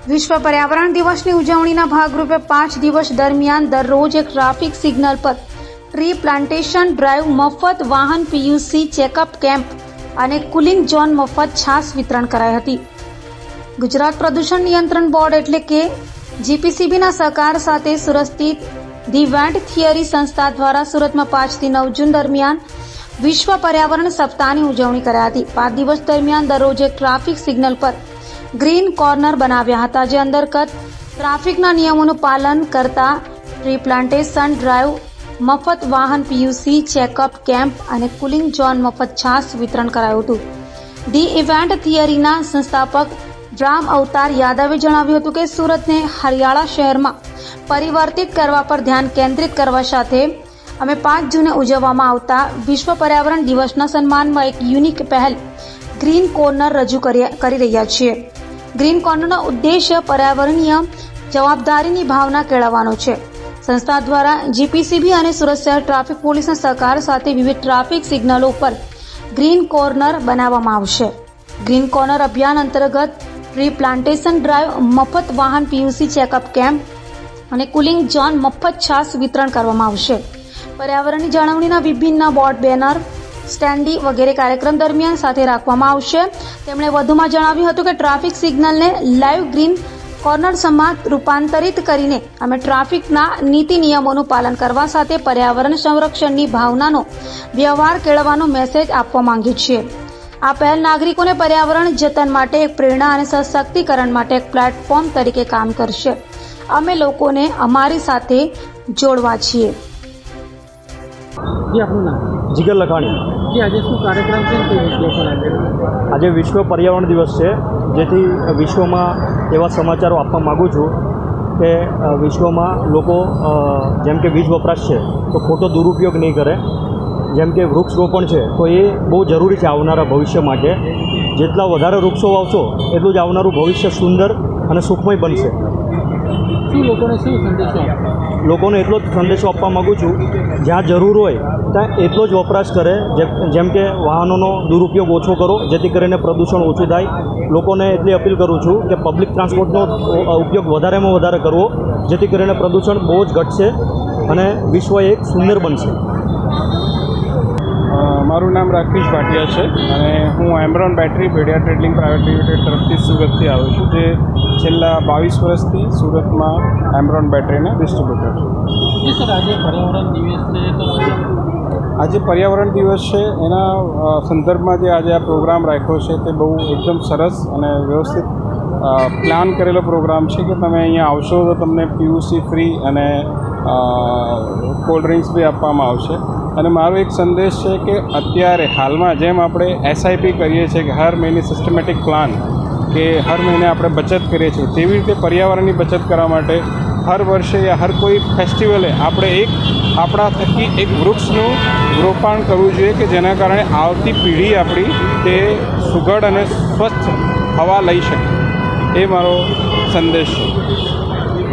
વિશ્વ પર્યાવરણ દિવસની ઉજવણીના ભાગરૂપે 5 દિવસ દરમિયાન દરરોજ એક ટ્રાફિક સિગ્નલ પર ટ્રી પ્લાન્ટેશન ડ્રાઈવ, મફત વાહન પીયુસી ચેકઅપ કેમ્પ અને કુલિંગ ઝોન મફત છાસ વિતરણ કરાઈ હતી. ગુજરાત પ્રદૂષણ નિયંત્રણ બોર્ડ એટલે કે જીપીસીબીના સહકાર સાથે સુરત સ્થિત ધી વેન્ટ થિયરી સંસ્થા દ્વારા સુરતમાં 5 થી 9 જૂન દરમિયાન વિશ્વ પર્યાવરણ સપ્તાહની ઉજવણી કરાઈ હતી. 5 દિવસ દરમિયાન દરરોજ એક ટ્રાફિક સિગ્નલ પર ગ્રીન કોર્નર બનાવ્યા હતા, જે અંતર્ગત ટ્રાફિકના નિયમોનું પાલન કરતા ટ્રી પ્લાન્ટેશન ડ્રાઈવ, મફત વાહન પીયુસી ચેકઅપ કેમ્પ અને કુલિંગ ઝોન મફત છાસ વિતરણ કરાયું હતું. ધી ઇવેન્ટ થિયરીના સંસ્થાપક રામ અવતાર યાદવે જણાવ્યું હતું કે સુરતને હરિયાળા શહેરમાં પરિવર્તિત કરવા પર ધ્યાન કેન્દ્રિત કરવા સાથે અમે 5 જૂને ઉજવવામાં આવતા વિશ્વ પર્યાવરણ દિવસના સન્માનમાં એક યુનિક પહેલ ગ્રીન કોર્નર રજૂ કરી રહ્યા છીએ. ગ્રીન કોર્નરનો ઉદ્દેશ્ય પર્યાવરણીય જવાબદારીની ભાવના કેળવવાનો છે. સંસ્થા દ્વારા જીપીસીબી અને સુરત શહેર ટ્રાફિક પોલીસના સહકાર સાથે વિવિધ ટ્રાફિક સિગ્નલો ઉપર ગ્રીન કોર્નર બનાવવામાં આવશે. ગ્રીન કોર્નર અભિયાન અંતર્ગત ટ્રી પ્લાન્ટેશન ડ્રાઈવ, મફત વાહન પીયુસી ચેકઅપ કેમ્પ અને કુલિંગ ઝોન મફત છાસ વિતરણ કરવામાં આવશે. પર્યાવરણની જાળવણીના વિભિન્ન બોર્ડ, બેનર, સ્ટેન્ડી વગેરે કાર્યક્રમ દરમિયાન સાથે રાખવામાં આવશે. તેમણે વધુમાં જણાવ્યું હતું કે ટ્રાફિક સિગ્નલને લાઈવ ગ્રીન કોર્નર્સમાં રૂપાંતરિત કરીને અમે ટ્રાફિકના નીતિ નિયમોનું પાલન કરવા સાથે પર્યાવરણ સંરક્ષણની ભાવનાનો વ્યવહાર કેળવવાનો મેસેજ આપવા માંગીએ છીએ. આ પહેલ નાગરિકોને પર્યાવરણ જતન માટે એક પ્રેરણા અને સશક્તિકરણ માટે એક પ્લેટફોર્મ તરીકે કામ કરશે. અમે લોકોને અમારી સાથે જોડવા છીએ. જીગર લખાણી. આજે શું કાર્યક્રમ છે? આજે વિશ્વ પર્યાવરણ દિવસ છે, જેથી વિશ્વમાં એવા સમાચારો આપવા માગું છું કે વિશ્વમાં લોકો જેમ કે વીજ વપરાશ છે તો ખોટો દુરુપયોગ નહીં કરે. જેમ કે વૃક્ષ રોપણ છે તો એ બહુ જરૂરી છે આવનારા ભવિષ્ય માટે. જેટલા વધારે વૃક્ષો વાવશો એટલું જ આવનારું ભવિષ્ય સુંદર અને સુખમય બનશે. લોકોને શું સંદેશો? લોકોને એટલો જ સંદેશો આપવા માગું છું, જ્યાં જરૂર હોય ત્યાં એટલો જ વપરાશ કરે. જેમ કે વાહનોનો દુરુપયોગ ઓછો કરો, જેથી કરીને પ્રદૂષણ ઓછું થાય. લોકોને એટલી અપીલ કરું છું કે પબ્લિક ટ્રાન્સપોર્ટનો ઉપયોગ વધારેમાં વધારે કરવો, જેથી કરીને પ્રદૂષણ બહુ જ ઘટશે અને વિશ્વ એક સુંદર બનશે. મારું નામ રાકેશ ભાટિયા છે અને હું Amaron battery Bhediya trading private limited તરફથી સુરતથી આવ્યો છું, જે છેલ્લા 22 વર્ષથી સુરતમાં એમરોન બેટરીના ડિસ્ટ્રીબ્યુટર છું. સર, આજે પર્યાવરણ દિવસ છે તો આજે પર્યાવરણ દિવસ છે એના સંદર્ભમાં જે આજે આ પ્રોગ્રામ રાખ્યો છે તે બહુ એકદમ સરસ અને વ્યવસ્થિત પ્લાન કરેલો પ્રોગ્રામ છે કે તમે અહીંયા આવશો તો તમને પીયુસી ફ્રી અને કોલ્ડ ડ્રિંક્સ બી આપવામાં આવશે. અને મારો એક સંદેશ છે કે અત્યારે હાલમાં જેમ આપણે એસઆઈપી કરીએ છીએ કે હર મહિને સિસ્ટમેટિક પ્લાન કે હર મહિને આપણે બચત કરીએ છીએ, તેવી રીતે પર્યાવરણની બચત કરવા માટે હર વર્ષે યા હર કોઈ ફેસ્ટિવલે આપણે આપણા થકી એક વૃક્ષનું રોપણ કરવું જોઈએ કે જેના કારણે આવતી પેઢી આપણી તે સુઘડ અને સ્વચ્છ હવા લઈ શકે. એ મારો સંદેશ છે.